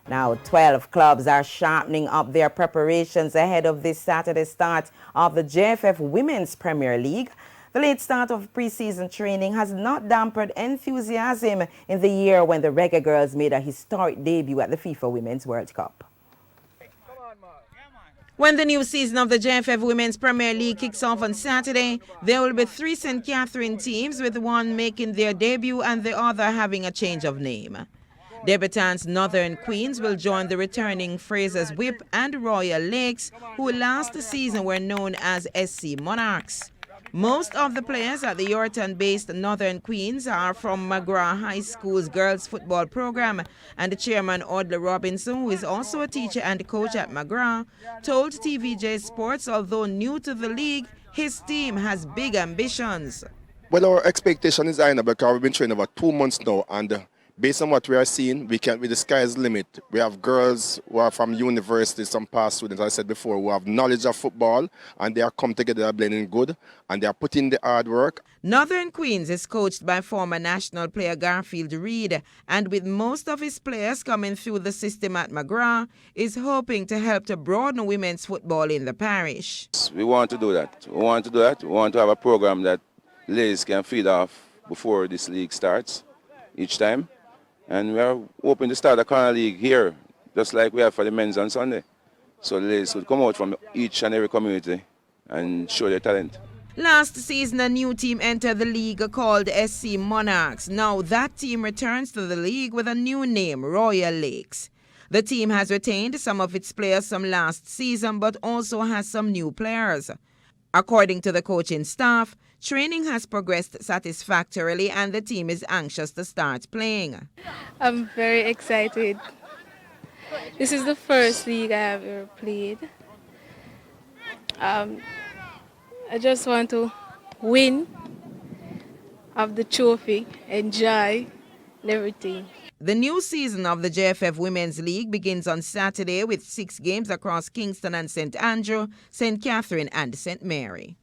Now, 12 clubs are sharpening up their preparations ahead of this Saturday start of the JFF Women's Premier League. The late start of preseason training has not dampened enthusiasm in the year when the Reggae Girls made a historic debut at the FIFA Women's World Cup. When the new season of the JFF Women's Premier League kicks off on Saturday, there will be 3 St. Catherine teams, with one making their debut and the other having a change of name. Debutants Northern Queens will join the returning Fraser's Whip and Royal Lakes, who last season were known as SC Monarchs. Most of the players at the Yorton-based Northern Queens are from McGraw High School's girls football program, and the chairman, Audley Robinson, who is also a teacher and coach at McGraw, told TVJ Sports although new to the league, his team has big ambitions. Well, our expectation is high now because we've been training about 2 months now, and based on what we are seeing, the sky's the limit. We have girls who are from universities, some past students, as I said before, who have knowledge of football, and they are come together, they are blending good, and they are putting the hard work. Northern Queens is coached by former national player Garfield Reed, and with most of his players coming through the system at McGraw, is hoping to help to broaden women's football in the parish. We want to do that. We want to have a program that ladies can feed off before this league starts each time. And we are hoping to start a corner league here, just like we have for the men's on Sunday. So the ladies would come out from each and every community and show their talent. Last season, a new team entered the league called SC Monarchs. Now that team returns to the league with a new name, Royal Lakes. The team has retained some of its players from last season, but also has some new players. According to the coaching staff, training has progressed satisfactorily and the team is anxious to start playing. I'm very excited. This is the first league I have ever played. I just want to win, have the trophy, enjoy, and everything. The new season of the JFF Women's League begins on Saturday with 6 games across Kingston and St. Andrew, St. Catherine and St. Mary.